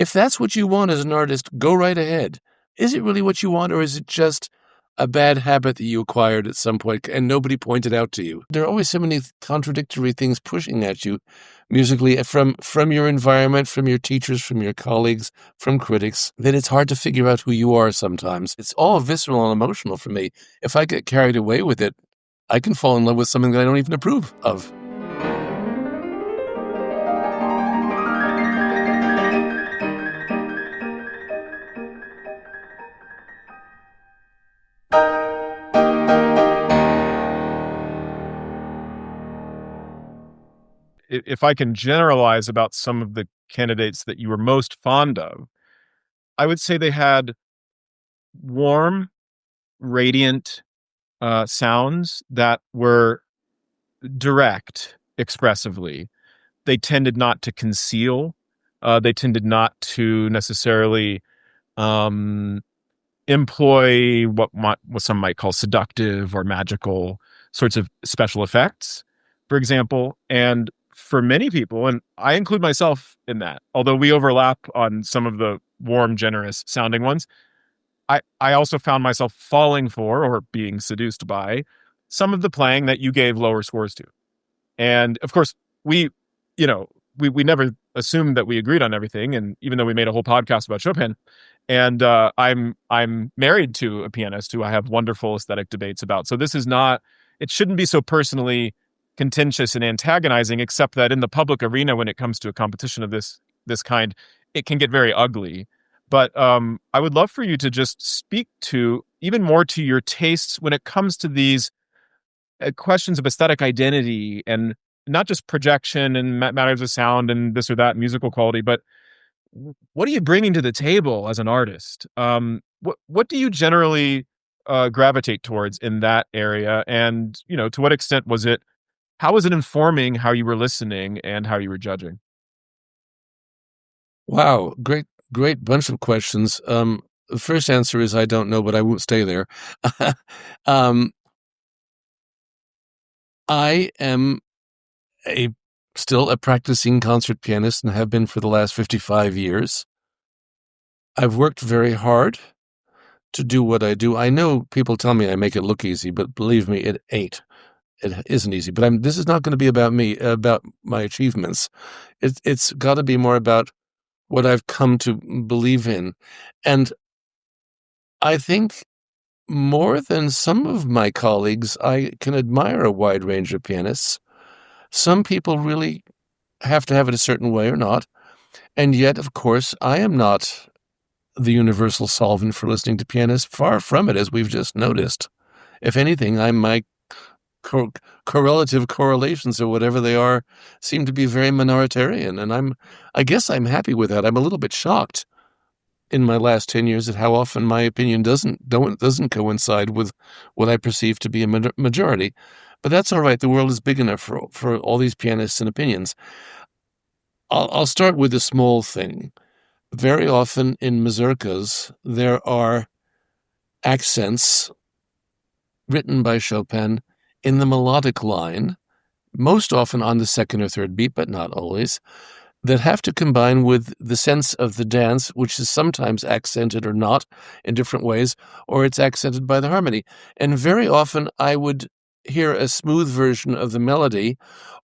if that's what you want as an artist, go right ahead. Is it really what you want, or is it just a bad habit that you acquired at some point and nobody pointed out to you? There are always so many contradictory things pushing at you musically from your environment, from your teachers, from your colleagues, from critics, that it's hard to figure out who you are sometimes. It's all visceral and emotional for me. If I get carried away with it, I can fall in love with something that I don't even approve of. If I can generalize about some of the candidates that you were most fond of, I would say they had warm, radiant sounds that were direct expressively. They tended not to conceal. They tended not to necessarily employ what some might call seductive or magical sorts of special effects, for example. And for many people, and I include myself in that, although we overlap on some of the warm, generous sounding ones, I also found myself falling for or being seduced by some of the playing that you gave lower scores to. And of course, we never assumed that we agreed on everything. And even though we made a whole podcast about Chopin, and I'm married to a pianist who I have wonderful aesthetic debates about. So this is not, it shouldn't be so personally contentious and antagonizing, except that in the public arena, when it comes to a competition of this kind, it can get very ugly. But I would love for you to just speak to even more to your tastes when it comes to these questions of aesthetic identity, and not just projection and matters of sound and this or that musical quality, but what are you bringing to the table as an artist? What do you generally gravitate towards in that area? And, to what extent how was it informing how you were listening and how you were judging? Wow, great bunch of questions. The first answer is I don't know, but I won't stay there. I am still a practicing concert pianist and have been for the last 55 years. I've worked very hard to do what I do. I know people tell me I make it look easy, but believe me, it ain't. It isn't easy. But this is not going to be about me, about my achievements. It's got to be more about what I've come to believe in. And I think more than some of my colleagues, I can admire a wide range of pianists. Some people really have to have it a certain way or not. And yet, of course, I am not the universal solvent for listening to pianists. Far from it, as we've just noticed. If anything, my correlative correlations or whatever they are seem to be very minoritarian. And I guess I'm happy with that. I'm a little bit shocked in my last 10 years at how often my opinion doesn't coincide with what I perceive to be a majority. But that's all right. The world is big enough for all these pianists and opinions. I'll start with a small thing. Very often in mazurkas, there are accents written by Chopin in the melodic line, most often on the second or third beat, but not always, that have to combine with the sense of the dance, which is sometimes accented or not in different ways, or it's accented by the harmony. And very often I would hear a smooth version of the melody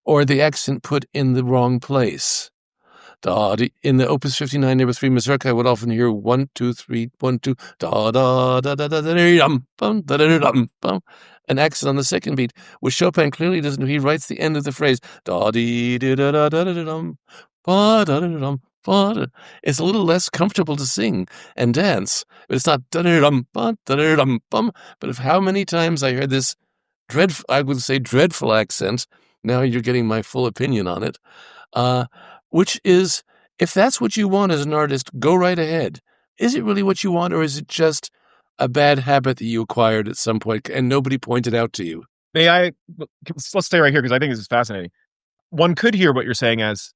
or the accent put in the wrong place. In the Opus 59 number 3 mazurka, I would often hear 1, 2, 3, 1, 2, da da da da da da bum da da dum bum, an accent on the second beat, which Chopin clearly doesn't. He writes the end of the phrase da dee da da da da da dum ba da da dum ba da. It's a little less comfortable to sing and dance, but it's not da da dum ba da da dum bum. But of how many times I heard this dreadful accent, now you're getting my full opinion on it. Which is, if that's what you want as an artist, go right ahead. Is it really what you want, or is it just a bad habit that you acquired at some point and nobody pointed out to you? Let's stay right here because I think this is fascinating. One could hear what you're saying as,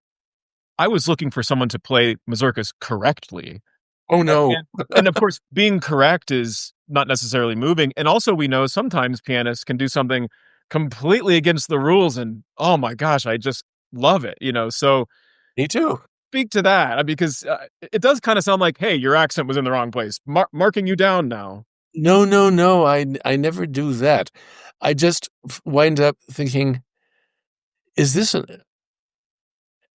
I was looking for someone to play mazurkas correctly. Oh, no. And of course, being correct is not necessarily moving. And also we know sometimes pianists can do something completely against the rules and, oh my gosh, I just love it. So Me too. speak to that? Because it does kind of sound like, hey, your accent was in the wrong place. Marking you down now. No, no, no. I never do that. I just wind up thinking, is this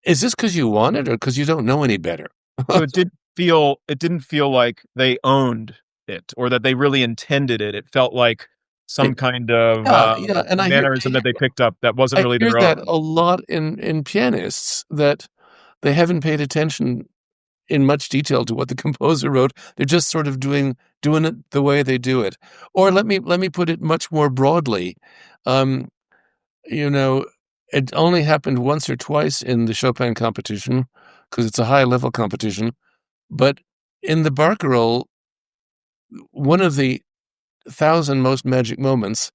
is this because you want it or because you don't know any better? So it didn't feel like they owned it or that they really intended it. It felt like some It, kind of yeah, yeah. And mannerism that they picked up that wasn't I really hear their that own. a lot in pianists that they haven't paid attention in much detail to what the composer wrote. They're just sort of doing it the way they do it. Or let me put it much more broadly. Um, you know, it only happened once or twice in the Chopin competition because it's a high level competition. But in the Barcarolle, one of the thousand most magic moments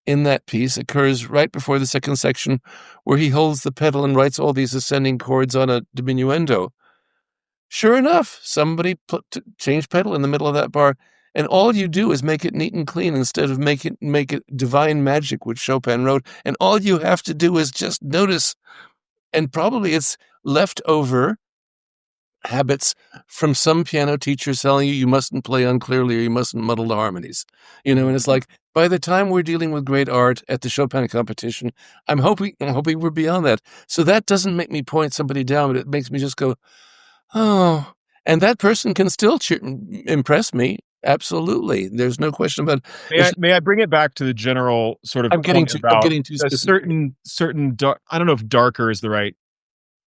in that piece occurs right before the second section, where he holds the pedal and writes all these ascending chords on a diminuendo. Sure enough, somebody change pedal in the middle of that bar, and all you do is make it neat and clean instead of make it divine magic, which Chopin wrote. And all you have to do is just notice, and probably it's leftover habits from some piano teacher telling you mustn't play unclearly or you mustn't muddle the harmonies. And it's like by the time we're dealing with great art at the Chopin competition, I'm hoping we're beyond that. So that doesn't make me point somebody down, but it makes me just go, oh, and that person can still impress me. Absolutely. There's no question about it. May I bring it back to the general sort of point I'm about getting too a specific. certain dark, I don't know if darker is the right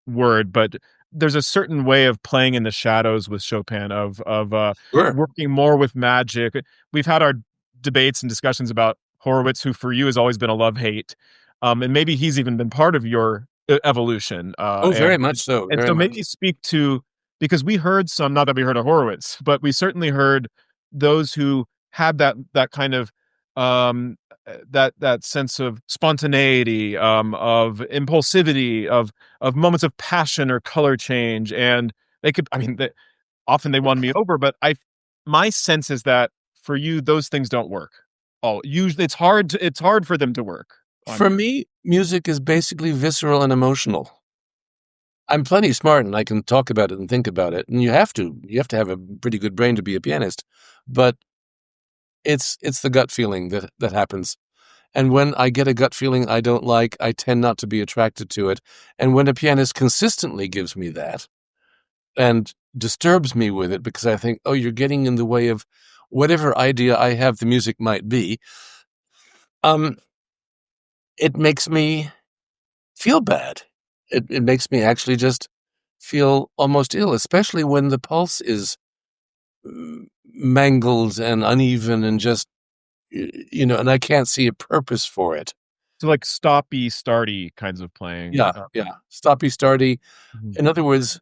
word, but there's a certain way of playing in the shadows with Chopin of Sure. working more with magic. We've had our debates and discussions about Horowitz, who for you has always been a love hate, and maybe he's even been part of your evolution. Oh, very much so. And Very so much. maybe speak to, because we heard some, not that we heard a Horowitz, but we certainly heard those who had that kind of that sense of spontaneity, of impulsivity, of moments of passion or color change, and they could. I mean, often they won me over, but my sense is that for you, those things don't work. Oh, usually it's hard for them to work on For you. me, music is basically visceral and emotional. I'm plenty smart and I can talk about it and think about it. And you have to. You have to have a pretty good brain to be a pianist. But it's the gut feeling that happens. And when I get a gut feeling I don't like, I tend not to be attracted to it. And when a pianist consistently gives me that and disturbs me with it because I think, oh, you're getting in the way of whatever idea I have the music might be, um, it makes me feel bad. It makes me actually just feel almost ill, especially when the pulse is mangled and uneven and just, and I can't see a purpose for it. So like stoppy, starty kinds of playing. Yeah, yeah. Stoppy, starty. Mhm. In other words,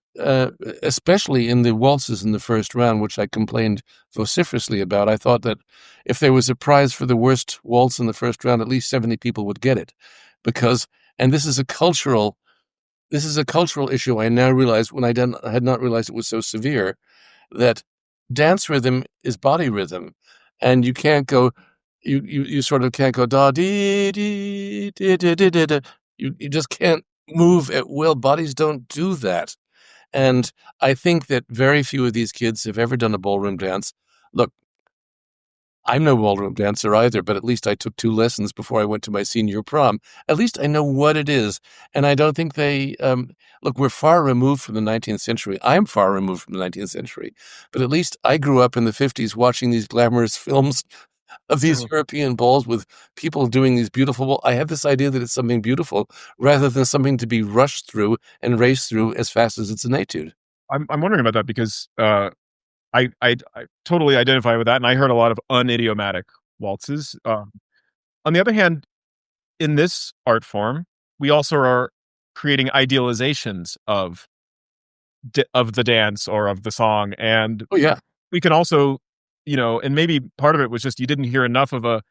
especially in the waltzes in the first round, which I complained vociferously about, I thought that if there was a prize for the worst waltz in the first round, at least 70 people would get it. Because, and this is a cultural issue. I now realize when I had not realized it was so severe that dance rhythm is body rhythm, and you can't go, you sort of can't go da dee dee dee dee dee dee. You just can't move at will. Bodies don't do that, and I think that very few of these kids have ever done a ballroom dance. Look, I'm no ballroom dancer either, but at least I took 2 lessons before I went to my senior prom. At least I know what it is. And I don't think look, we're far removed from the 19th century. I'm far removed from the 19th century. But at least I grew up in the 50s watching these glamorous films of these European balls with people doing these beautiful. I have this idea that it's something beautiful rather than something to be rushed through and raced through as fast as it's an etude. I'm wondering about that because I totally identify with that, and I heard a lot of unidiomatic waltzes. On the other hand, in this art form, we also are creating idealizations of the dance or of the song, and Oh, yeah. we can also, and maybe part of it was just you didn't hear enough of a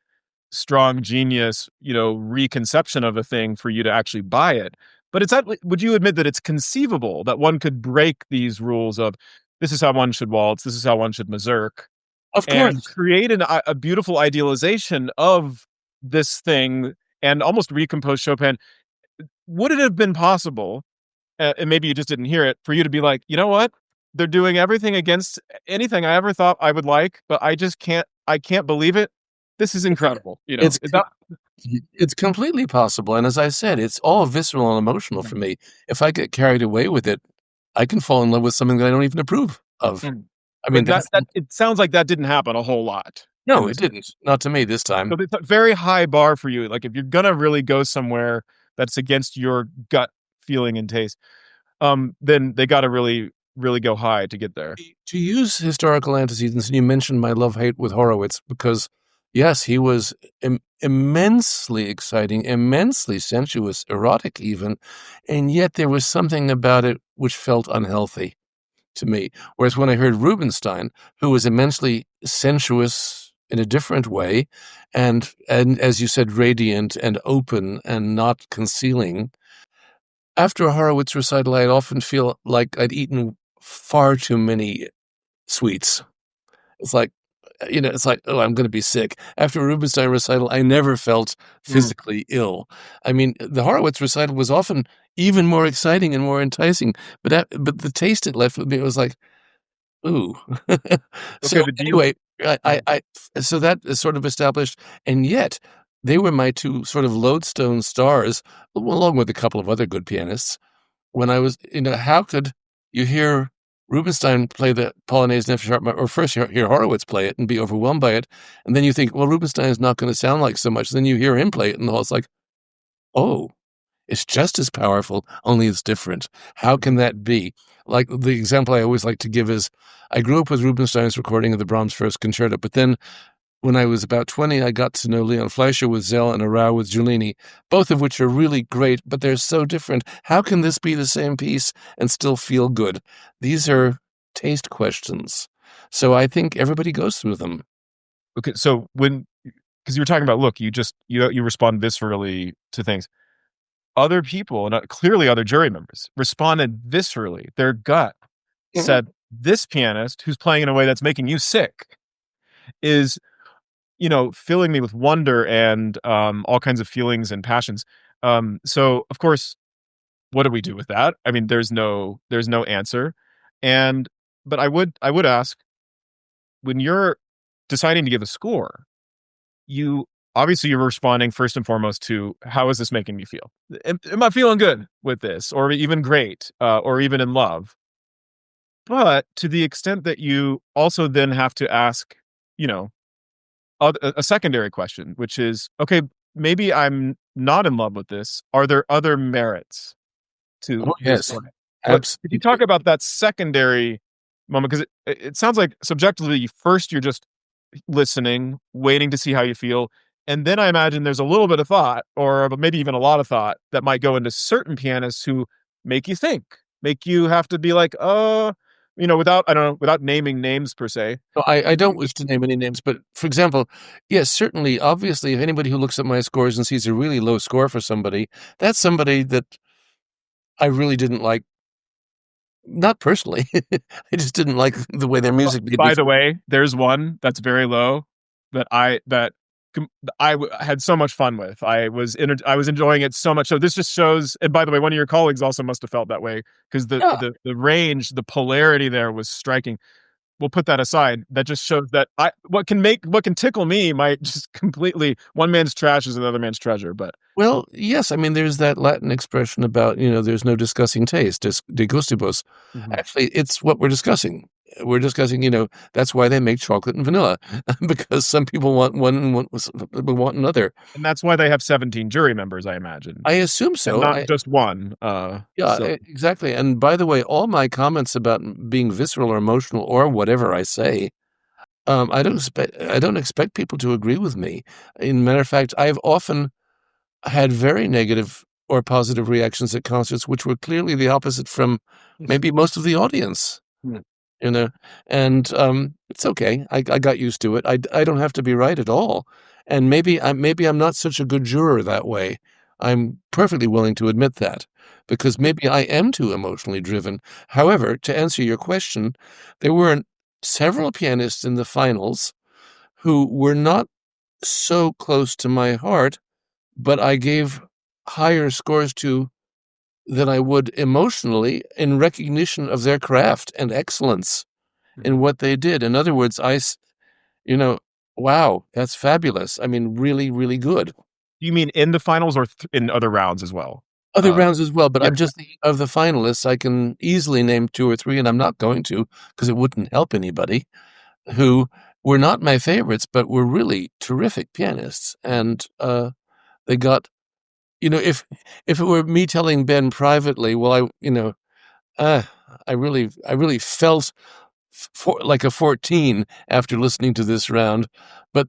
strong genius, reconception of a thing for you to actually buy it. But would you admit that it's conceivable that one could break these rules of this is how one should waltz, this is how one should mazurk, Of and course. create a beautiful idealization of this thing and almost recompose Chopin? Would it have been possible and maybe you just didn't hear it, for you to be like, you know what? They're doing everything against anything I ever thought I would like, but I can't believe it. This is incredible. It's Is that it's completely possible, and as I said, it's all visceral and emotional for me. If I get carried away with it, I can fall in love with something that I don't even approve of. Mm. I mean, But that's it sounds like that didn't happen a whole lot in no, it this. didn't. Not to me this So time. it's a very high bar for you. Like if you're gonna really go somewhere that's against your gut feeling and taste, then they got to really, really go high to get there. To use historical antecedents, and you mentioned my love-hate with Horowitz, because, yes, he was immensely exciting, immensely sensuous, erotic even, and yet there was something about it which felt unhealthy to me. Whereas when I heard Rubinstein, who was immensely sensuous in a different way, and as you said, radiant and open and not concealing, after a Horowitz recital, I'd often feel like I'd eaten far too many sweets. It's like, it's like, oh, I'm going to be sick. After a Rubinstein recital, I never felt Mm. physically ill. I mean, the Horowitz recital was often even more exciting and more enticing, but the taste it left with me was like, ooh. Okay, So but do you? anyway, so that is sort of established, and yet they were my two sort of lodestone stars, along with a couple of other good pianists. When I was, how could you hear Rubinstein play the Polonaise in F sharp, or first hear Horowitz play it and be overwhelmed by it, and then you think, well, Rubinstein is not going to sound like so much. Then you hear him play it, and it's like, oh, it's just as powerful, only it's different. How can that be? Like the example I always like to give is, I grew up with Rubinstein's recording of the Brahms First Concerto, but then when I was about 20, I got to know Leon Fleischer with Zell and Arau with Giulini, both of which are really great, but they're so different. How can this be the same piece and still feel good? These are taste questions. So I think everybody goes through them. Okay, so because you were talking about, look, you respond viscerally to things. Other people and clearly other jury members responded viscerally. Their gut Mhm. said, "This pianist who's playing in a way that's making you sick is, filling me with wonder and all kinds of feelings and passions." So of course, what do we do with that? I mean, there's no answer. And but I would ask, when you're deciding to give a score, you obviously you're responding first and foremost to, how is this making me feel? Am I feeling good with this, or even great, or even in love? But to the extent that you also then have to ask, you know, a secondary question, which is, okay, maybe I'm not in love with this. Are there other merits to Oh, this yes, play? Could you talk absolutely. about that secondary moment? Because it sounds like subjectively, first you're just listening, waiting to see how you feel. And then I imagine there's a little bit of thought, or maybe even a lot of thought, that might go into certain pianists who make you think, make you have to be like, without, I don't know, without naming names per se. No, I don't wish to name any names, but for example, yes, certainly, obviously, if anybody who looks at my scores and sees a really low score for somebody, that's somebody that I really didn't like. Not personally. I just didn't like the way their music made me By the feel. way, there's one that's very low that had so much fun with. I was enjoying it so much. So this just shows. And by the way, one of your colleagues also must have felt that way, because Yeah. the range, the polarity there was striking. We'll put that aside. That just shows that what can tickle me might just completely, one man's trash is another man's treasure. But Well, yes, I mean, there's that Latin expression about, there's no discussing taste, de gustibus. Mhm. Actually, it's what we're discussing. We're discussing, that's why they make chocolate and vanilla, because some people want one and some people want another. And that's why they have 17 jury members, I imagine, I assume and so. not just one. Yeah, So exactly. And by the way, all my comments about being visceral or emotional or whatever I say, I don't expect people to agree with me. In matter of fact, I've often had very negative or positive reactions at concerts, which were clearly the opposite from maybe most of the audience, Mm. you know, and it's okay. I got used to it. I don't have to be right at all, and maybe I'm not such a good juror that way. I'm perfectly willing to admit that, because maybe I am too emotionally driven. However, to answer your question, there were several pianists in the finals who were not so close to my heart, but I gave higher scores to than I would emotionally in recognition of their craft and excellence in what they did. In other words, you know, wow, that's fabulous. I mean, really, really good. You mean in the finals or in other rounds as well? Other rounds as well, but Yeah. I'm just thinking of the finalists. I can easily name two or three, and I'm not going to because it wouldn't help anybody, who were not my favorites, but were really terrific pianists. And they got, if it were me telling Ben privately, well, uh, I really felt like a 14 after listening to this round, but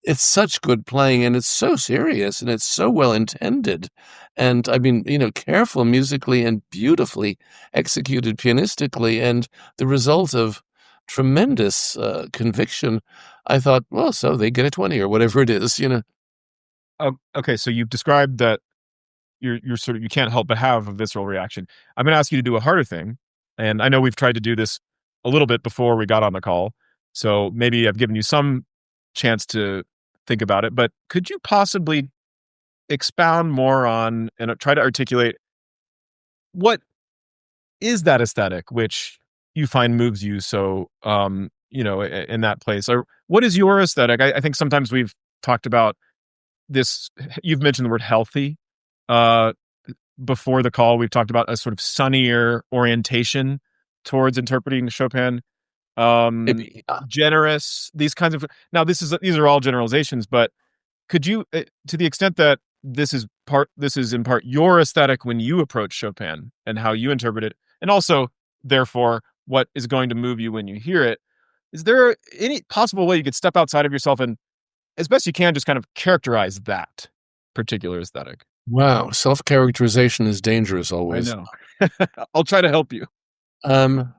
it's such good playing and it's so serious and it's so well intended. And I mean, careful musically and beautifully executed pianistically, and the result of tremendous conviction. I thought, well, so they get a 20 or whatever it is. Okay, so you've described that you're sort of you can't help but have a visceral reaction. I'm going to ask you to do a harder thing, and I know we've tried to do this a little bit before we got on the call, so maybe I've given you some chance to think about it. But could you possibly expound more on and try to articulate what is that aesthetic which you find moves you so in that place, or what is your aesthetic? I think sometimes we've talked about this. You've mentioned the word healthy uh before the call. We've talked about a sort of sunnier orientation towards interpreting Chopin, um Maybe, generous, these kinds of. Now these are all generalizations, but could you, to the extent that this is in part your aesthetic when you approach Chopin and how you interpret it, and also therefore what is going to move you when you hear it, is there any possible way you could step outside of yourself and, as best you can, just kind of characterize that particular aesthetic? wow, self-characterization is dangerous I always. know. I'll try to help you. Um,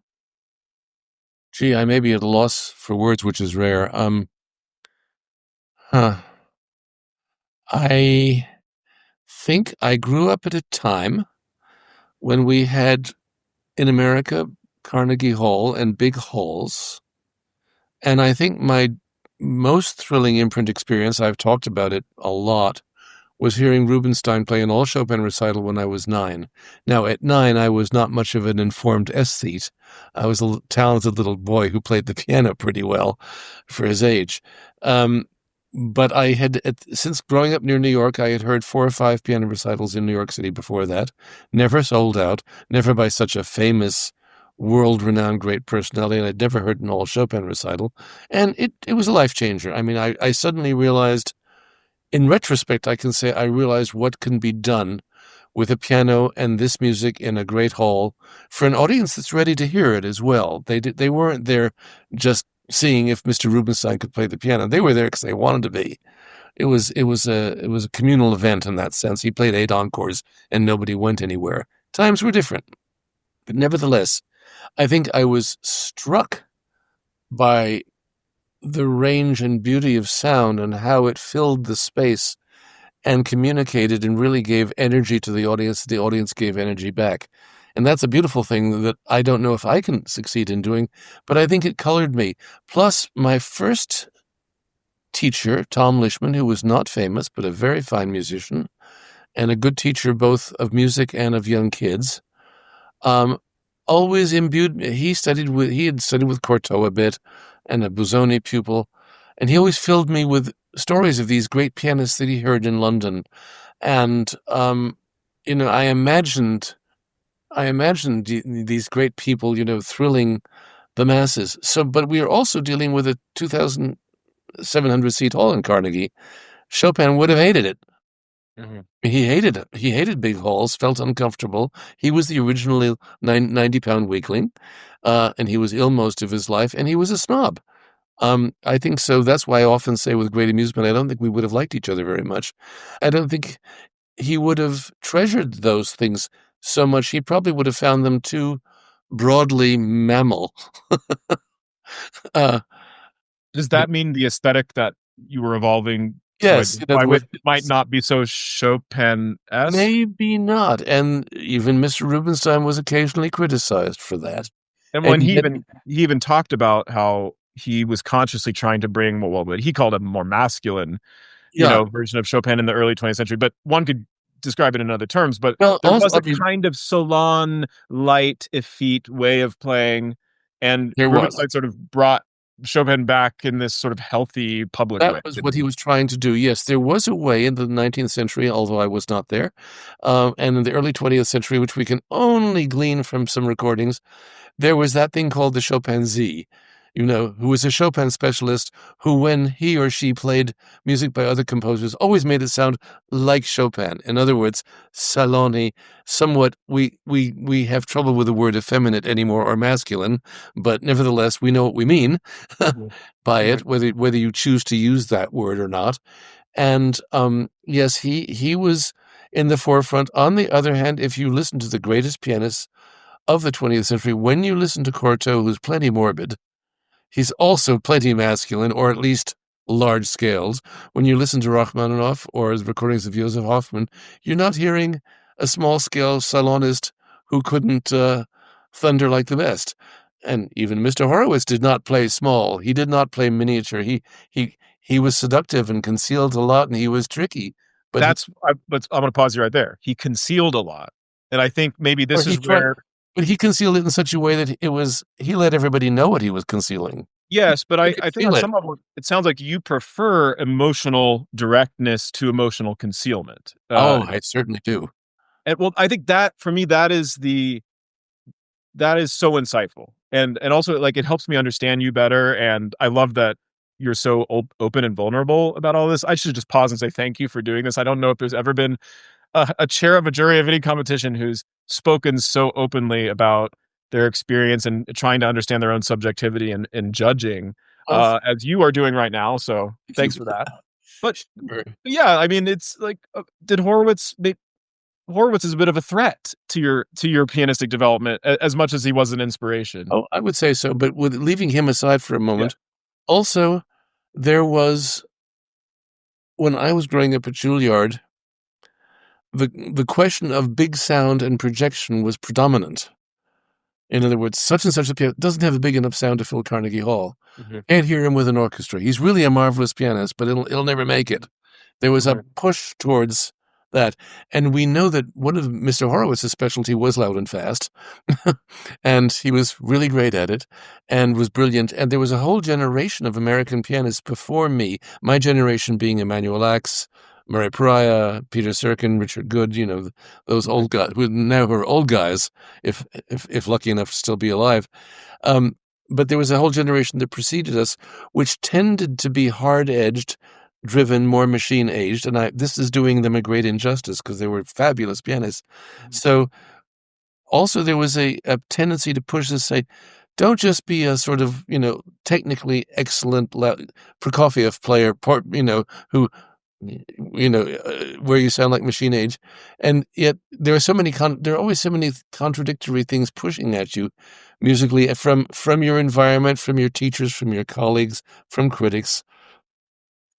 Gee, I may be at a loss for words, which is rare. Huh. I think I grew up at a time when we had in America Carnegie Hall and big halls. And I think my most thrilling imprint experience, I've talked about it a lot, was hearing Rubinstein play an all Chopin recital when I was 9. Now, at 9, I was not much of an informed aesthete. I was a talented little boy who played the piano pretty well for his age. Um, but I had, since growing up near New York, I had heard 4 or 5 piano recitals in New York City before that. Never sold out, never by such a famous, world-renowned great personality, and I'd never heard an all Chopin recital. And it was a life changer. I mean, I suddenly realized, in retrospect, I can say I realized what can be done with a piano and this music in a great hall for an audience that's ready to hear it as well. They weren't there just seeing if Mr. Rubinstein could play the piano. They were there because they wanted to be. It was a communal event in that sense. He played 8 encores and nobody went anywhere. Times were different, but nevertheless, I think I was struck by the range and beauty of sound and how it filled the space and communicated and really gave energy to the audience. The audience gave energy back. And that's a beautiful thing that I don't know if I can succeed in doing, but I think it colored me. Plus, my first teacher, Tom Lishman, who was not famous, but a very fine musician and a good teacher both of music and of young kids, always imbued me. He had studied with Cortot a bit and a Busoni pupil, and he always filled me with stories of these great pianists that he heard in London. And I imagined these great people, thrilling the masses. So, but we are also dealing with a 2,700 seat hall in Carnegie. Chopin would have hated it. Mhm. He hated it. He hated big halls, felt uncomfortable. He was the original 90-pound weakling, and he was ill most of his life, and he was a snob. I think so. That's why I often say with great amusement, I don't think we would have liked each other very much. I don't think he would have treasured those things so much. He probably would have found them too broadly mammal. Uh, Does that mean the aesthetic that you were evolving to yes, in identify other with words, might not be so Chopin-esque? maybe not. And even Mr. Rubinstein was occasionally criticized for that. And when And yet, he even talked about how he was consciously trying to bring what he called a more masculine, yeah, version of Chopin in the early 20th century. But one could describe it in other terms, but Well, there also, was I a mean, kind of salon, light, effete way of playing, and there was. Rubinstein sort of brought Chopin back in this sort of healthy public That way, was didn't what he he? was trying to do. Yes, there was a way in the 19th century, although I was not there, and in the early 20th century, which we can only glean from some recordings. There was that thing called the Chopin Z, who was a Chopin specialist who, when he or she played music by other composers, always made it sound like Chopin. In other words, saloni, somewhat, we have trouble with the word effeminate anymore or masculine, but nevertheless, we know what we mean Mhm. by Mhm. it, whether you choose to use that word or not. And yes, he was in the forefront. On the other hand, if you listen to the greatest pianists of the 20th century, when you listen to Cortot, who's plenty morbid, he's also plenty masculine, or at least large scales. When you listen to Rachmaninoff or his recordings of Joseph Hoffman, you're not hearing a small scale salonist who couldn't thunder like the best. And even Mr. Horowitz did not play small. He did not play miniature. He was seductive and concealed a lot, and he was tricky. But But I'm going to pause you right there. He concealed a lot, and I think maybe or this he is tried, where. but he concealed it in such a way that he let everybody know what he was concealing. Yes, but You I, could I think feel on it. some level it sounds like you prefer emotional directness to emotional concealment. Oh, I certainly do. And well, I think that for me that is so insightful, and also like it helps me understand you better. And I love that you're so open and vulnerable about all this. I should just pause and say thank you for doing this. I don't know if there's ever been a chair of a jury of any competition who's spoken so openly about their experience and trying to understand their own subjectivity and judging Well, as you are doing right now. So thank you. thanks for that. But Sure. yeah, I mean, it's like, did Horowitz is a bit of a threat to your pianistic development as much as he was an inspiration. Oh, I would say so. But with leaving him aside for a Yeah. moment, also there was when I was growing up at Juilliard, the question of big sound and projection was predominant. In other words, such and such a pianist doesn't have a big enough sound to fill Carnegie Hall. Mhm. Can't hear him with an orchestra. He's really a marvelous pianist, but it'll never make it. There was a Right. push towards that. And we know that one of Mr. Horowitz's specialty was loud and fast. And he was really great at it and was brilliant. And there was a whole generation of American pianists before me, my generation being Emanuel Ax, Murray Pariah, Peter Serkin, Richard Good, those Mhm. old guys who now are old guys, if lucky enough to still be alive. Um, but there was a whole generation that preceded us, which tended to be hard-edged, driven, more machine-aged, and this is doing them a great injustice because they were fabulous pianists. Mhm. So also there was a tendency to push us, say, don't just be a sort of, technically excellent Prokofiev player, who, where you sound like machine age. And yet there are there are always so many contradictory things pushing at you musically from your environment, from your teachers, from your colleagues, from critics,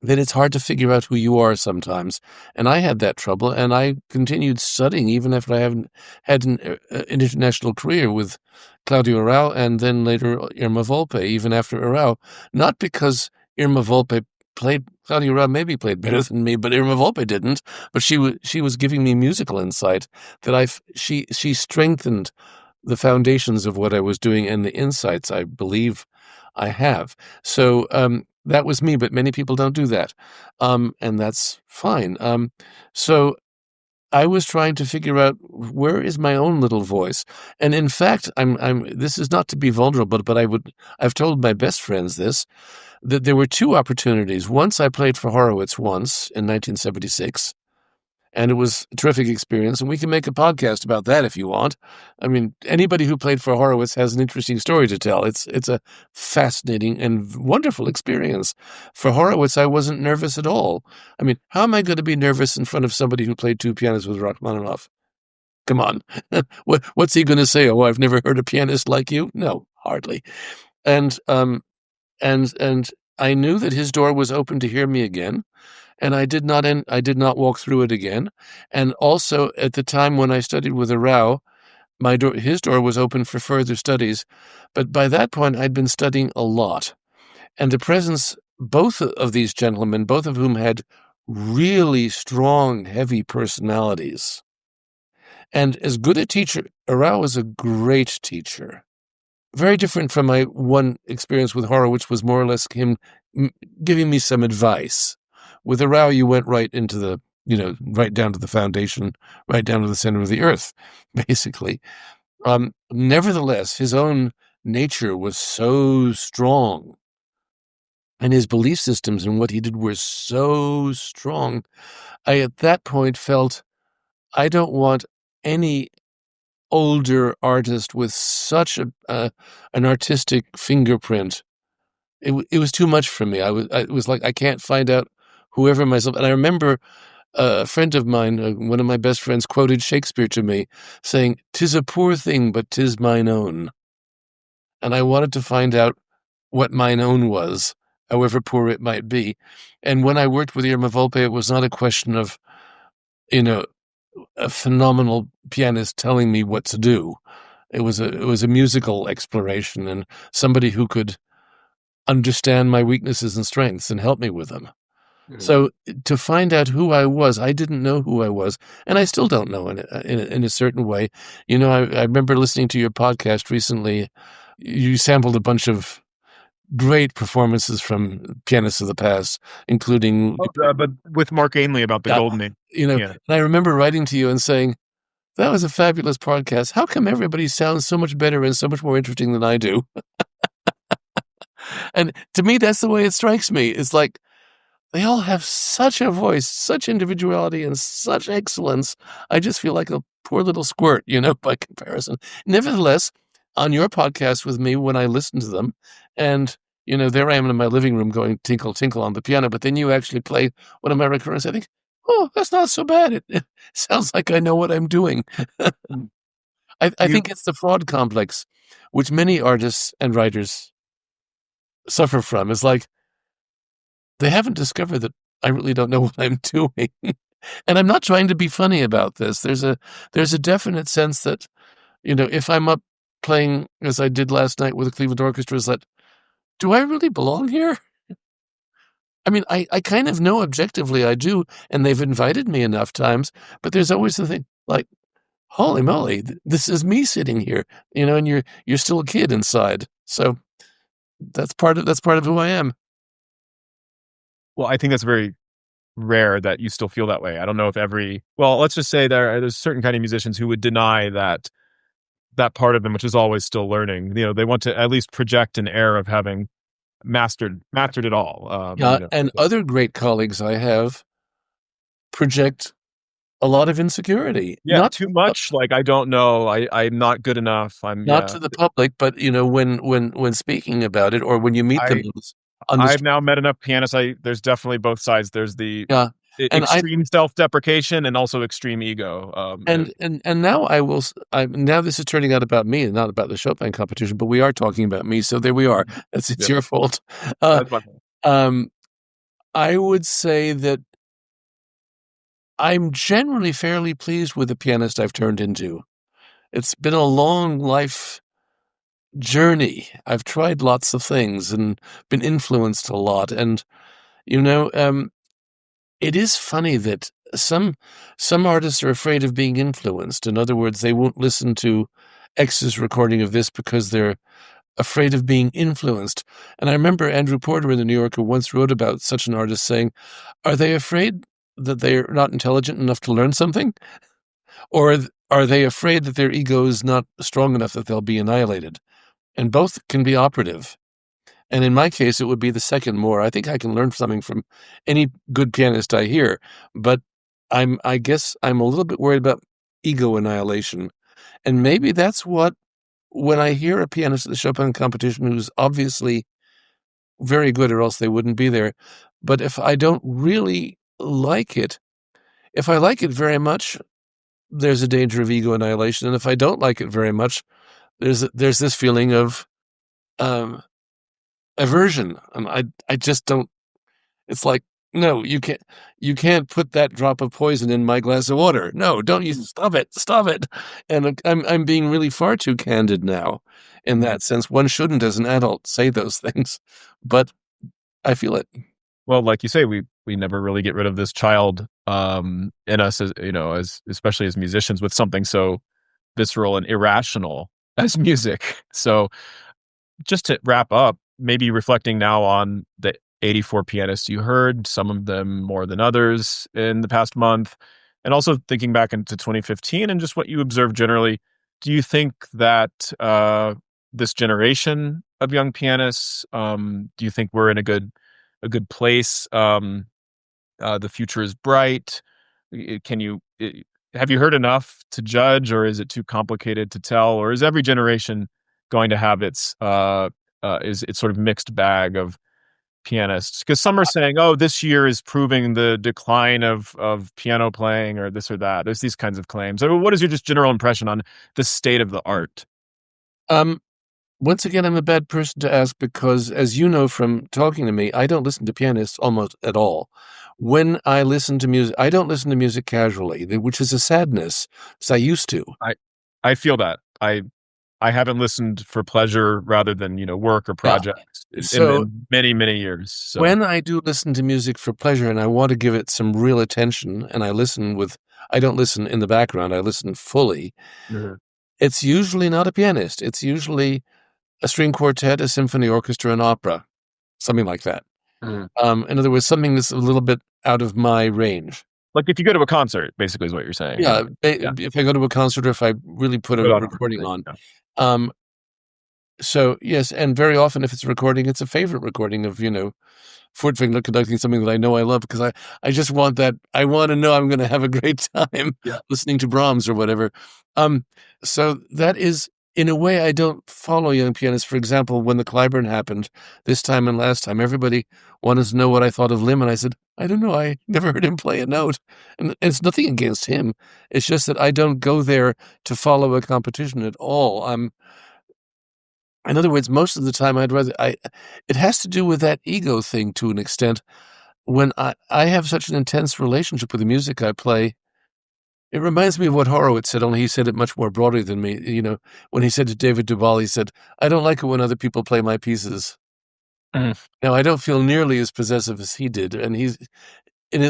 that it's hard to figure out who you are sometimes. And I had that trouble, and I continued studying even after I haven't had an international career with Claudio Arrau and then later Irma Volpe, even after Arrau. Not because Irma Volpe played, Claudio Arrau maybe played better than me, but Irma Volpe didn't. But she was giving me musical insight that she strengthened the foundations of what I was doing and the insights I believe I have. So that was me, but many people don't do that, and that's fine. So I was trying to figure out where is my own little voice, and in fact, I'm. This is not to be vulnerable, but I've told my best friends this that there were two opportunities. Once I played for Horowitz once in 1976. And it was a terrific experience, and we can make a podcast about that if you want. I mean, anybody who played for Horowitz has an interesting story to tell. It's a fascinating and wonderful experience. For Horowitz, I wasn't nervous at all. I mean, how am I going to be nervous in front of somebody who played two pianos with Rachmaninoff? Come on. What's he going to say? Oh, I've never heard a pianist like you? No, hardly. And and I knew that his door was open to hear me again. And I did not walk through it again. And also at the time when I studied with Arau, his door was open for further studies. But by that point, I'd been studying a lot. And the presence, both of these gentlemen, both of whom had really strong, heavy personalities. And as good a teacher, Arau was a great teacher. Very different from my one experience with Horowitz, was more or less him giving me some advice. With Arau, you went right into the, right down to the foundation, right down to the center of the earth, basically. Nevertheless, his own nature was so strong, and his belief systems and what he did were so strong. I, at that point, felt I don't want any older artist with such an artistic fingerprint. It was too much for me. It was like I can't find out whoever myself. And I remember a friend of mine, one of my best friends, quoted Shakespeare to me, saying, "'Tis a poor thing, but 'tis mine own." And I wanted to find out what mine own was, however poor it might be. And when I worked with Irma Volpe, it was not a question of, a phenomenal pianist telling me what to do. It was a musical exploration, and somebody who could understand my weaknesses and strengths and help me with them. Mm-hmm. So to find out who I was, I didn't know who I was, and I still don't know in a certain way. I remember listening to your podcast recently. You sampled a bunch of great performances from pianists of the past, including but with Mark Ainley about the Golden Age. And I remember writing to you and saying, "That was a fabulous podcast. How come everybody sounds so much better and so much more interesting than I do?" And to me, that's the way it strikes me. It's like they all have such a voice, such individuality, and such excellence. I just feel like a poor little squirt, by comparison. Nevertheless, on your podcast with me, when I listen to them, and, there I am in my living room going tinkle, tinkle on the piano, but then you actually play one of my recurrents, I think, oh, that's not so bad. It sounds like I know what I'm doing. I think it's the fraud complex, which many artists and writers suffer from. It's like they haven't discovered that I really don't know what I'm doing. And I'm not trying to be funny about this. There's a definite sense that, if I'm up playing as I did last night with the Cleveland Orchestra, is that, do I really belong here? I mean, I kind of know objectively I do, and they've invited me enough times, but there's always the thing, like, holy moly, this is me sitting here, and you're still a kid inside. So that's part of who I am. Well, I think that's very rare that you still feel that way. I don't know if let's just say there's certain kind of musicians who would deny that part of them, which is always still learning. They want to at least project an air of having mastered it all. And other great colleagues I have project a lot of insecurity. Yeah, not too much. Like, I don't know. I'm not good enough. I'm not to the public, but when speaking about it, or when you meet them. I've now met enough pianists. There's definitely both sides. There's the extreme self-deprecation and also extreme ego. And now now this is turning out about me and not about the Chopin competition, but we are talking about me. So there we are. It's your fault. That's my fault. I would say that I'm generally fairly pleased with the pianist I've turned into. It's been a long life journey. I've tried lots of things and been influenced a lot. And, it is funny that some artists are afraid of being influenced. In other words, they won't listen to X's recording of this because they're afraid of being influenced. And I remember Andrew Porter in the New Yorker once wrote about such an artist saying, are they afraid that they're not intelligent enough to learn something? Or are they afraid that their ego is not strong enough that they'll be annihilated? And both can be operative. And in my case, it would be the second more. I think I can learn something from any good pianist I hear, but I guess I'm a little bit worried about ego annihilation. And maybe that's what, when I hear a pianist at the Chopin competition who's obviously very good, or else they wouldn't be there, but if I don't really like it, if I like it very much, there's a danger of ego annihilation. And if I don't like it very much, there's this feeling of aversion. And I just don't. It's like, no, you can't put that drop of poison in my glass of water. No, don't you, stop it. And I'm being really far too candid now in that sense. One shouldn't, as an adult, say those things, but I feel it. Well, like you say, we never really get rid of this child in us, as you know, as especially as musicians, with something so visceral and irrational as music. So just to wrap up, maybe reflecting now on the 84 pianists you heard, some of them more than others in the past month, and also thinking back into 2015 and just what you observed generally, do you think that this generation of young pianists, do you think we're in a good place? The future is bright. Can you have you heard enough to judge, or is it too complicated to tell, or is every generation going to have its is its sort of mixed bag of pianists? Because some are saying, "Oh, this year is proving the decline of piano playing," or this or that. There's these kinds of claims. So what is your just general impression on the state of the art? Um, Once again, I'm a bad person to ask because, as you know from talking to me, I don't listen to pianists almost at all. When I listen to music, I don't listen to music casually, which is a sadness, because I used to. I I feel that I haven't listened for pleasure rather than work or Yeah. projects So in many years. So when I do listen to music for pleasure and I want to give it some real attention, and I don't listen in the background, I listen fully. Mhm. It's usually not a pianist. It's usually a string quartet, a symphony orchestra, an opera, something like that. Mhm. In other words, something that's a little bit out of my range. Like if you go to a concert, basically is what you're saying. Yeah, Yeah. if I go to a concert or if I really put Put a on a recording thing, on. yeah. Um, so yes, and very often if it's a recording, it's a favorite recording of, Furtwängler conducting something that I know I love because I just want that. I want to know I'm going to have a great time Yeah. listening to Brahms or whatever. Um, so that is, in a way, I don't follow young pianists. For example, when the Clyburn happened this time and last time, everybody wanted to know what I thought of Lim, and I said, I don't know. I never heard him play a note, and it's nothing against him. It's just that I don't go there to follow a competition at all. In other words, most of the time, it has to do with that ego thing to an extent. When I have such an intense relationship with the music I play, it reminds me of what Horowitz said, only he said it much more broadly than me. When he said to David Duvall, he said, I don't like it when other people play my pieces. Mhm. Now, I don't feel nearly as possessive as he did. And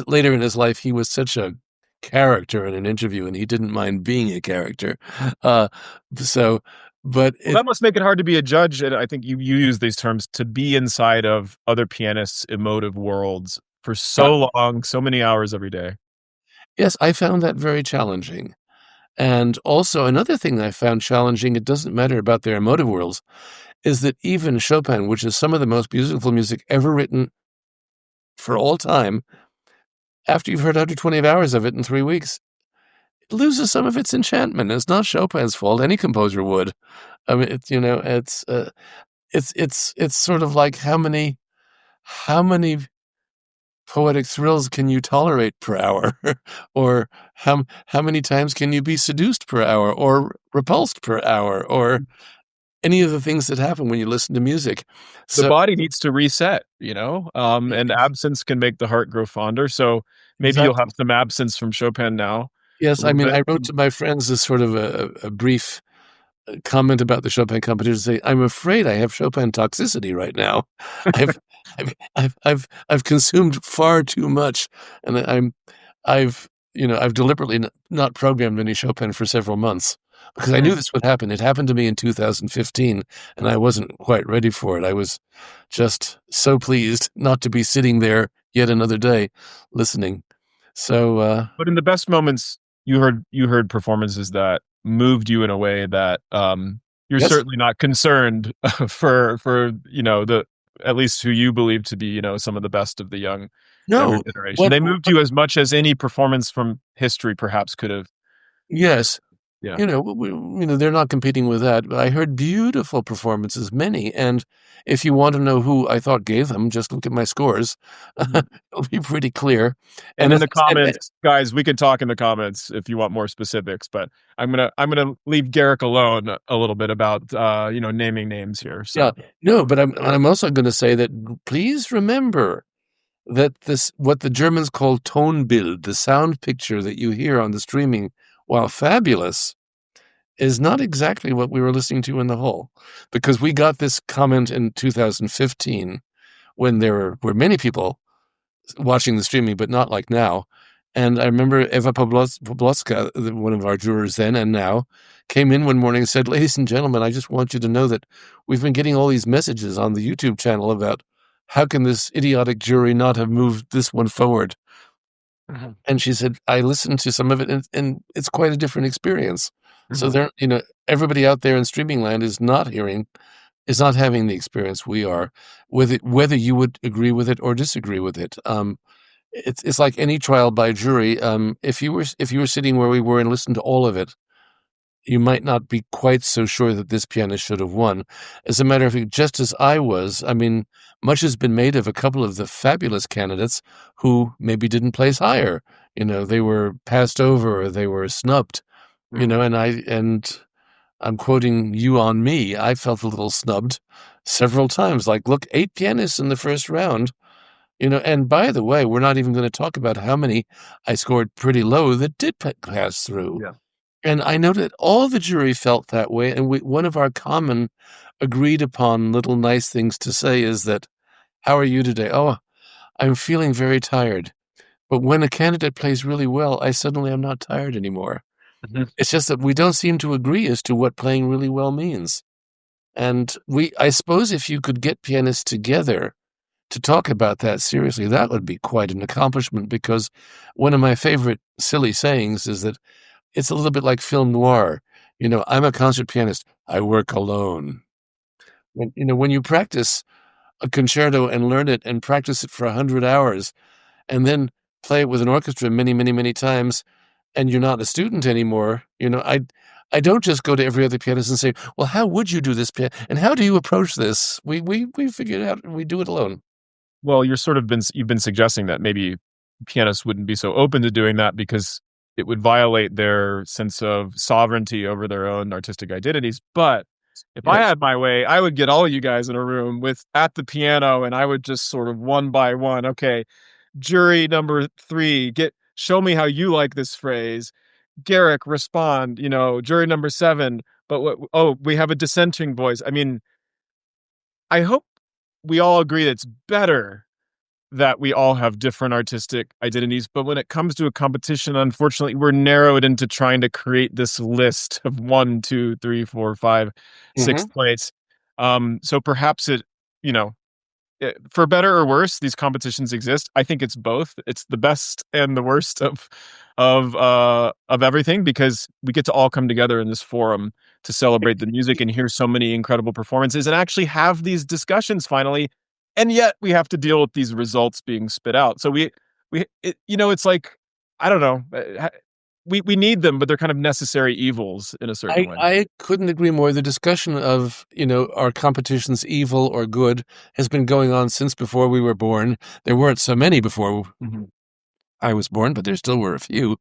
later in his life, he was such a character in an interview, and he didn't mind being a character. Uh, so, but Well, that must make it hard to be a judge, and I think you use these terms to be inside of other pianists' emotive worlds for uh, so long, so many hours every day. yes, I found that very challenging. And also another thing I found challenging, it doesn't matter about their emotive worlds, is that even Chopin, which is some of the most beautiful music ever written for all time, after you've heard 120 hours of it in 3 weeks, it loses some of its enchantment. It's not Chopin's fault. Any composer would. I mean, it's sort of like how many poetic thrills can you tolerate per hour? Or how many times can you be seduced per hour or repulsed per hour or any of the things that happen when you listen to music. The So body needs to reset, and absence can make the heart grow fonder. So maybe you'll have exactly. some absence from Chopin now, a Yes, I little mean, bit. I wrote to my friends as sort of a brief comment about the Chopin competition. Say, I'm afraid I have Chopin toxicity right now. I've I've consumed far too much, and I've deliberately not programmed any Chopin for several months because I Mm. knew this would happen. It happened to me in 2015, and I wasn't quite ready for it. I was just so pleased not to be sitting there yet another day listening. So But in the best moments, you heard performances that moved you in a way that you're yes, certainly not concerned for the at least who you believe to be some of the best of the younger no, generation. what They moved you as much as any performance from history perhaps could have. yes. Yeah. They're not competing with that, but I heard beautiful performances, many, and if you want to know who I thought gave them, just look at my scores. Mhm. It'll be pretty clear. And And in as the I said, comments, guys, we can talk in the comments if you want more specifics, but I'm gonna leave Garrick alone a little bit about naming names here. yeah, So no, but I'm also gonna say that please remember that what the Germans call Tonbild, the sound picture that you hear on the streaming, while fabulous, is not exactly what we were listening to in the hall. Because we got this comment in 2015 when there were many people watching the streaming, but not like now. And I remember Eva Poblowska, one of our jurors then and now, came in one morning and said, "Ladies and gentlemen, I just want you to know that we've been getting all these messages on the YouTube channel about how can this idiotic jury not have moved this one forward." Mhm. And she said, "I listened to some of it, and it's quite a different experience." So Mhm. there, everybody out there in streaming land is not having the experience we are with it, whether you would agree with it or disagree with it. It's like any trial by jury. If you were sitting where we were and listened to all of it, you might not be quite so sure that this pianist should have won. As a matter of fact, just as I was, I mean, much has been made of a couple of the fabulous candidates who maybe didn't place higher. They were passed over or they were snubbed. Mhm. And I'm quoting you on me. I felt a little snubbed several times. Like, look, 8 pianists in the first round. And by the way, we're not even going to talk about how many I scored pretty low that did pass through. Yeah. And I know that all the jury felt that way. And one of our common agreed upon little nice things to say is that, "How are you today?" "Oh, I'm feeling very tired." But when a candidate plays really well, I suddenly am not tired anymore. Mhm. It's just that we don't seem to agree as to what playing really well means. And I suppose if you could get pianists together to talk about that seriously, that would be quite an accomplishment, because one of my favorite silly sayings is that it's a little bit like film noir. I'm a concert pianist. I work alone. When you practice a concerto and learn it and practice it for 100 hours and then play it with an orchestra many, many, many times, and you're not a student anymore, I don't just go to every other pianist and say, "Well, how would you do this, and how do you approach this?" We figure it out and we do it alone. Well, you've been suggesting that maybe pianists wouldn't be so open to doing that because it would violate their sense of sovereignty over their own artistic identities. But if I Yes. had my way, I would get all you guys in a room with at the piano, and I would just sort of one by one, okay, jury number 3, show me how you like this phrase. Garrick, respond. Jury number 7. But we have a dissenting voice. I mean, I hope we all agree that it's better that we all have different artistic identities. But when it comes to a competition, unfortunately, we're narrowed into trying to create this list of 1, 2, 3, 4, 5, 6 Hmm. points. So perhaps you know, for better or worse, these competitions exist. I think it's both. It's the best and the worst of everything, because we get to all come together in this forum to celebrate the music and hear so many incredible performances and actually have these discussions finally. And yet we have to deal with these results being spit out. So it's like, I don't know. We need them, but they're kind of necessary evils in a certain way. I couldn't agree more. The discussion of, are competitions evil or good has been going on since before we were born. There weren't so many before Mhm. I was born, but there still were a few.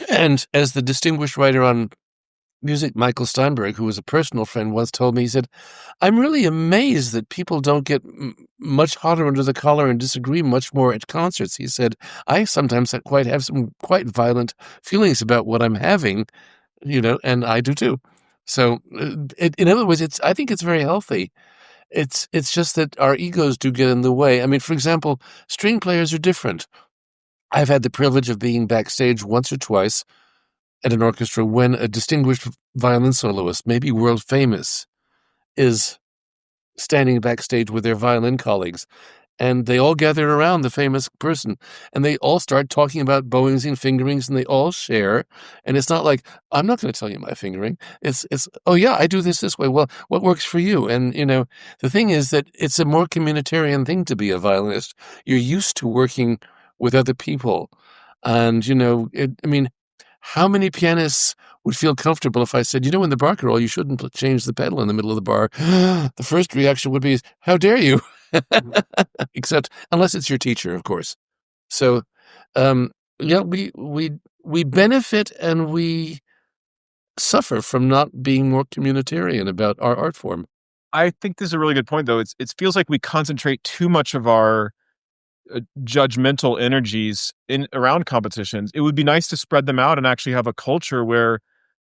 And as the distinguished writer on music, Michael Steinberg, who was a personal friend, once told me, he said, "I'm really amazed that people don't get much hotter under the collar and disagree much more at concerts." He said, "I sometimes have some quite violent feelings about what I'm having, and I do too." So, in other words, I think it's very healthy. It's just that our egos do get in the way. I mean, for example, string players are different. I've had the privilege of being backstage once or twice at an orchestra when a distinguished violin soloist, maybe world famous, is standing backstage with their violin colleagues, and they all gather around the famous person, and they all start talking about bowings and fingerings, and they all share. And it's not like, "I'm not going to tell you my fingering." It's, "Oh yeah, I do this way. Well, what works for you?" And the thing is that it's a more communitarian thing to be a violinist. You're used to working with other people, and I mean, how many pianists would feel comfortable if I said, "In the barcarolle, you shouldn't change the pedal in the middle of the bar"? The first reaction would be, "How dare you?" Except unless it's your teacher, of course. So, um, yeah, we benefit and we suffer from not being more communitarian about our art form. I think this is a really good point, though. It feels like we concentrate too much of our judgmental energies in around competitions. It would be nice to spread them out and actually have a culture where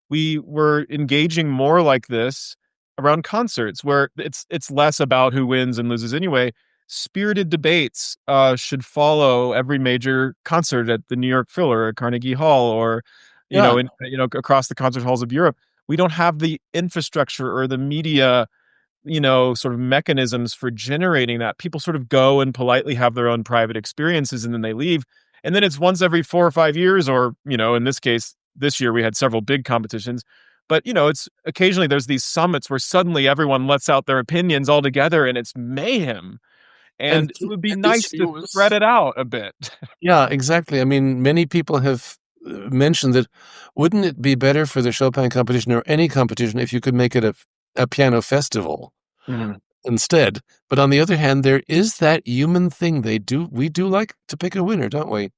we were engaging more like this around concerts, where it's less about who wins and loses anyway. spirited debates should follow every major concert at the New York Phil or at Carnegie Hall, or Yeah. across the concert halls of Europe. We don't have the infrastructure or the media, sort of mechanisms for generating that. People sort of go and politely have their own private experiences and then they leave. And then it's once every 4 or 5 years, or, in this case, this year we had several big competitions. But, it's occasionally there's these summits where suddenly everyone lets out their opinions all together and it's mayhem. And And it would be and this nice year to spread was it out a bit. yeah, exactly. I mean, many people have mentioned that wouldn't it be better for the Chopin competition or any competition if you could make it a piano festival Mhm. instead? But on the other hand, there is that human thing we do like to pick a winner, don't we?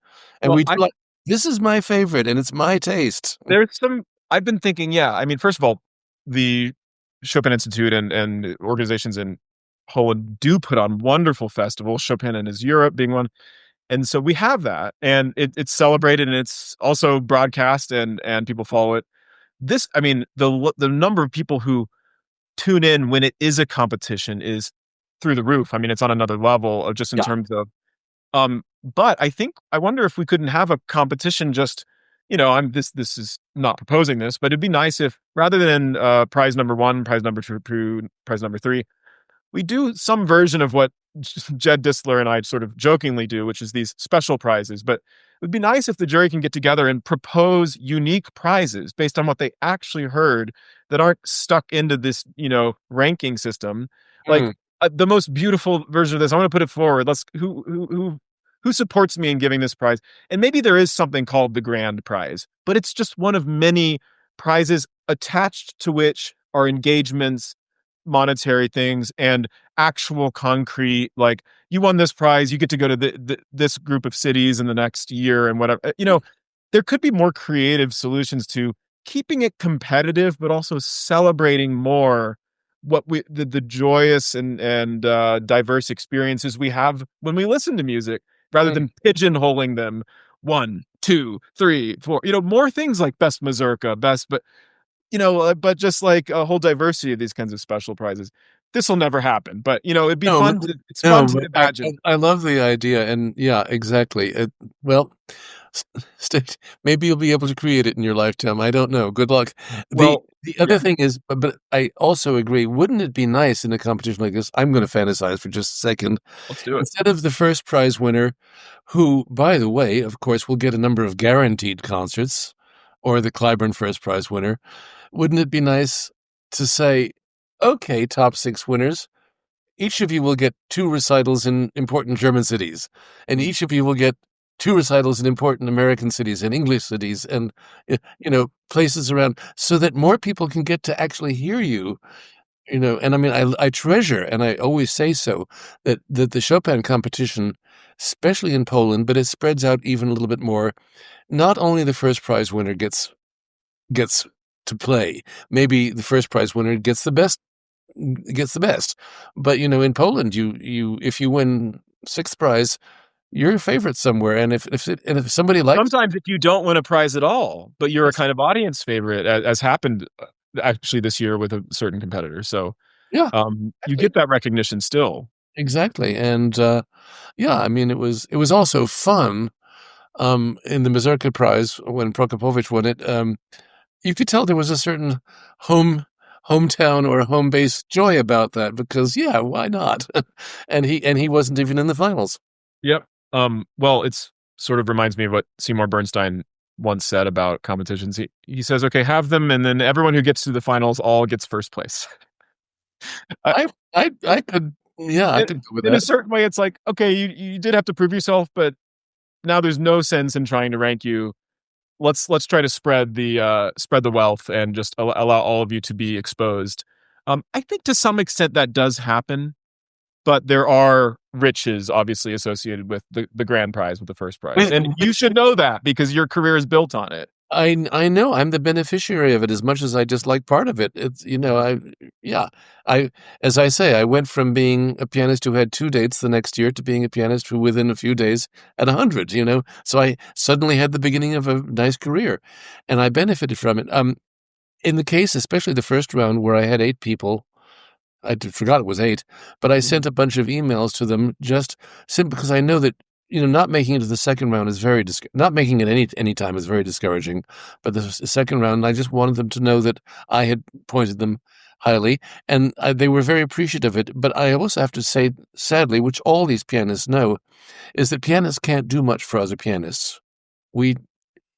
And Well, we do like, this is my favorite and it's my taste. there's some. I've been thinking, yeah. I mean, first of all, the Chopin Institute and organizations in Poland do put on wonderful festivals. Chopin in his Europe being one, and so we have that, and it's celebrated and it's also broadcast, and people follow it. This, I mean, the number of people who tune in when it is a competition is through the roof. I mean, it's on another level of just in Yeah. terms of but I wonder if we couldn't have a competition just, I'm this is not proposing this, but it'd be nice if rather than prize number one, prize number two, prize number three, we do some version of what Jed Disler and I sort of jokingly do, which is these special prizes. But it would be nice if the jury can get together and propose unique prizes based on what they actually heard that aren't stuck into this, ranking system. Mm. Like the most beautiful version of this, I want to put it forward. Let's who supports me in giving this prize? And maybe there is something called the grand prize, but it's just one of many prizes attached to which are engagements, monetary things, and actual concrete, like you won this prize, you get to go to this group of cities in the next year and whatever. There could be more creative solutions to keeping it competitive, but also celebrating more what the joyous and diverse experiences we have when we listen to music, rather Mm. than pigeonholing them. 1, 2, 3, 4, more things like best mazurka, best, but just like a whole diversity of these kinds of special prizes. This will never happen, but it'd be No, fun but it's fun no, to but imagine. I love the idea, and yeah, exactly. Well, s stay maybe you'll be able to create it in your lifetime, I don't know, good luck. Well, The yeah, other thing is but I also agree, wouldn't it be nice in a competition like this, I'm gonna fantasize for just a second, let's do it. instead of the first prize winner, who, by the way, of course, will get a number of guaranteed concerts, or the Clyburn first prize winner, wouldn't it be nice to say, "Okay, top 6 winners, each of you will get 2 recitals in important German cities, and each of you will get 2 recitals in important American cities and English cities and, places around so that more people can get to actually hear you, and I mean, I treasure, and I always say so, that the Chopin competition, especially in Poland, but it spreads out even a little bit more, not only the first prize winner gets to play, maybe the first prize winner gets the best. But, in Poland, you if you win 6th prize, you're a favorite somewhere, and if somebody likes Sometimes if you don't win a prize at all, but you're a yes, kind of audience favorite, as happened actually this year with a certain competitor. So yeah, you exactly, get that recognition still. exactly, and, yeah, I mean, it was also fun, in the Mazurka Prize when Prokopowicz won it, you could tell there was a certain hometown or home base joy about that because, yeah, why not? And he wasn't even in the finals. Yep. Well, it's sort of reminds me of what Seymour Bernstein once said about competitions. He says, "Okay, have them, and then everyone who gets to the finals all gets first place." I, I could yeah, I in, could go with in a that. certain way, it's like, okay, you did have to prove yourself, but now there's no sense in trying to rank you. Let's try to spread the wealth and just allow all of you to be exposed. I think to some extent that does happen, but there are riches obviously associated with the grand prize, with the first prize, With and you should know that because your career is built on it. I know I'm the beneficiary of it as much as I dislike part of it. It's yeah. I as I say, I went from being a pianist who had 2 dates the next year to being a pianist who within a few days had 100, So I suddenly had the beginning of a nice career, and I benefited from it. In the case, especially the first round where I had 8 people, forgot it was 8, but I sent a bunch of emails to them just simply because I know that, not making it to the second round is not making it any time is very discouraging, but the second round, I just wanted them to know that I had pointed them highly, and they were very appreciative of it. But I also have to say, sadly, which all these pianists know, is that pianists can't do much for other pianists.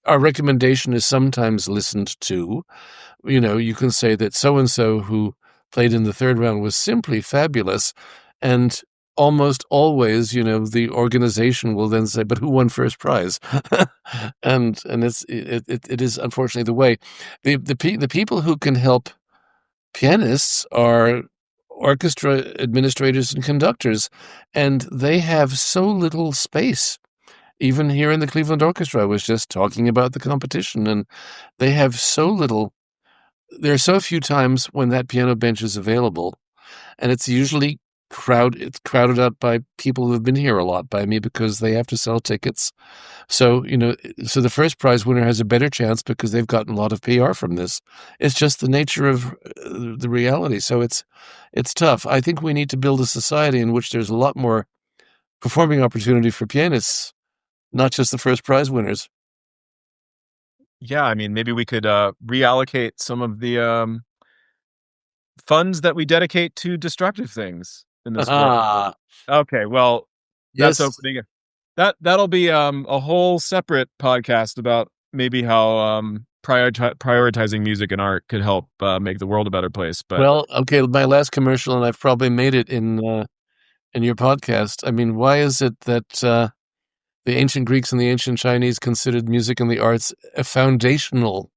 Our recommendation is sometimes listened to. You can say that so-and-so who played in the third round was simply fabulous, and almost always, the organization will then say, but who won first prize? and it is unfortunately the way. The people who can help pianists are orchestra administrators and conductors, and they have so little space. Even here in the Cleveland Orchestra, I was just talking about the competition, and they have so little. There are so few times when that piano bench is available, and it's usually crowded out by people who have been here a lot by me because they have to sell tickets. So, so the first prize winner has a better chance because they've gotten a lot of PR from this. It's just the nature of the reality. So it's tough. I think we need to build a society in which there's a lot more performing opportunity for pianists, not just the first prize winners. Yeah, I mean, maybe we could reallocate some of the funds that we dedicate to destructive things in this world. Ah, Okay, well, that's yes. opening it. That'll be a whole separate podcast about maybe how prioritizing music and art could help make the world a better place. But Well, okay, my last commercial, and I've probably made it in your podcast. I mean, why is it that the ancient Greeks and the ancient Chinese considered music and the arts a foundational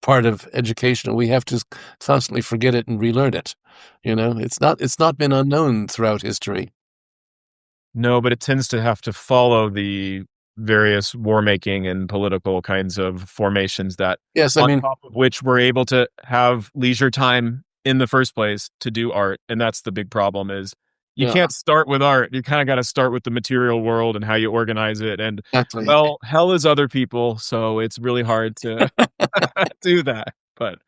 part of education? We have to constantly forget it and relearn it. It's not been unknown throughout history. no, but it tends to have to follow the various war making and political kinds of formations that, Yes, I on mean, top of which we're able to have leisure time in the first place to do art. And that's the big problem is you yeah, can't start with art. You kind of got to start with the material world and how you organize it. And exactly. well, hell is other people. So it's really hard to do that. But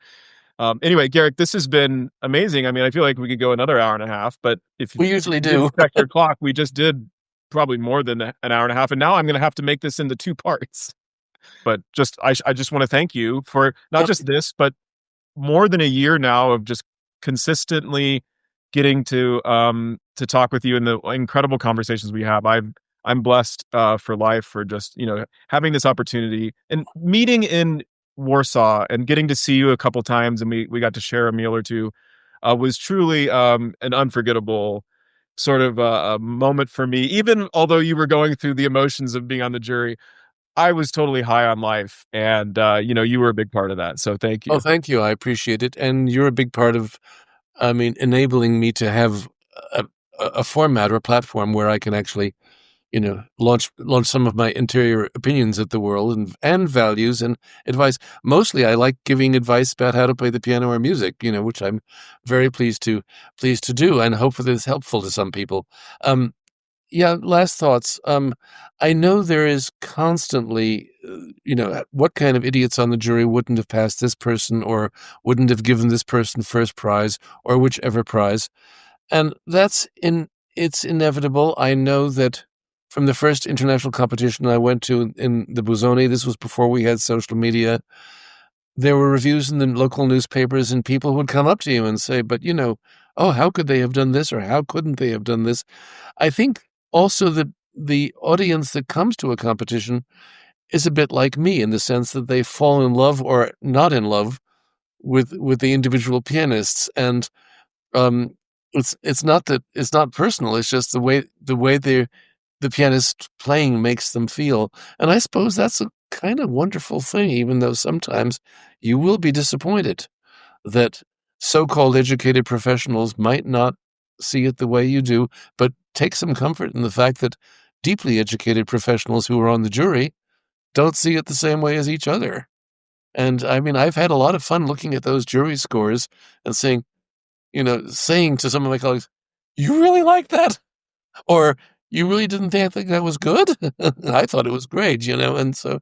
anyway, Garrick, this has been amazing. I mean, I feel like we could go another hour and a half, but if We usually you didn't do. check your clock, we just did probably more than an hour and a half, and now I'm going to have to make this into 2 parts. But I just want to thank you for not just this, but more than a year now of just consistently getting to talk with you and the incredible conversations we have. I'm blessed for life for just having this opportunity and meeting in Warsaw and getting to see you a couple times, and we got to share a meal or two. Was truly an unforgettable sort of a moment for me. Even although you were going through the emotions of being on the jury, I was totally high on life, and you were a big part of that. So thank Oh, you. thank you. I appreciate it. And you're a big part of, I mean, enabling me to have a format or a platform where I can actually, launch some of my interior opinions at the world and values and advice. Mostly, I like giving advice about how to play the piano or music, which I'm very pleased to do, and hopefully it's helpful to some people. Yeah, last thoughts. I know there is constantly, what kind of idiots on the jury wouldn't have passed this person or wouldn't have given this person first prize or whichever prize. And it's inevitable. I know that from the first international competition I went to in the Busoni, this was before we had social media, there were reviews in the local newspapers and people would come up to you and say, but oh, how could they have done this or how couldn't they have done this? I think also the audience that comes to a competition is a bit like me in the sense that they fall in love or not in love with the individual pianists. And um, it's not personal. It's just the way the pianist playing makes them feel. And I suppose that's a kind of wonderful thing, even though sometimes you will be disappointed that so-called educated professionals might not see it the way you do, but take some comfort in the fact that deeply educated professionals who are on the jury don't see it the same way as each other. And I mean, I've had a lot of fun looking at those jury scores and saying to some of my colleagues, "You really like that?" Or "You really didn't think that was good?" I thought it was great, and so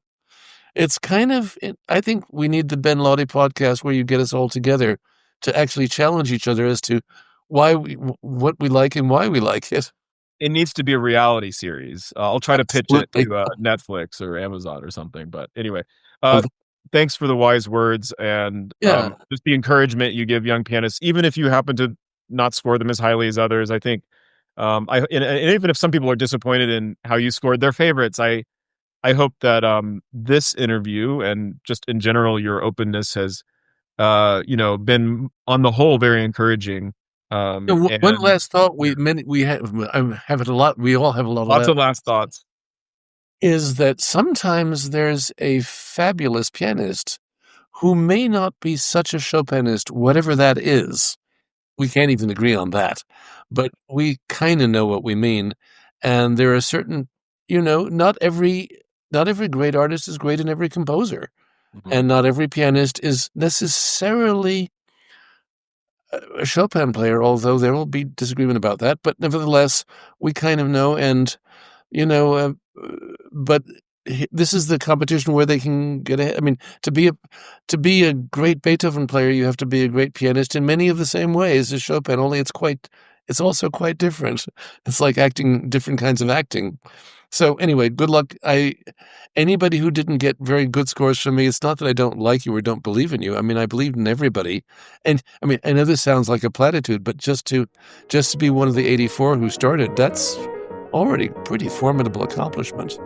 it's I think we need the Ben Laude podcast where you get us all together to actually challenge each other as to what we like and why we like it. It needs to be a reality series. I'll try to pitch it Absolutely. to Netflix or Amazon or something. But anyway, Well, thanks for the wise words and yeah. just the encouragement you give young pianists, even if you happen to not score them as highly as others. I think, and even if some people are disappointed in how you scored their favorites, I hope that this interview and just in general your openness has been on the whole very encouraging. One And last thought yeah, we have it a lot. We all have a lot of lots that. of last thoughts. Is that sometimes there's a fabulous pianist who may not be such a Chopinist, whatever that is. We can't even agree on that, but we kind of know what we mean. And there are certain, not every great artist is great in every composer, Mhm. and not every pianist is necessarily a Chopin player, although there will be disagreement about that. But nevertheless, we kind of know, and you know, but this is the competition where they can get ahead. I mean, to be a great Beethoven player, you have to be a great pianist in many of the same ways as Chopin. Only it's also quite different. It's like acting different kinds of acting. So anyway, good luck. Anybody who didn't get very good scores from me, it's not that I don't like you or don't believe in you. I mean, I believed in everybody, and I mean, I know this sounds like a platitude, but just to be one of the 84 who started, that's already pretty formidable accomplishment.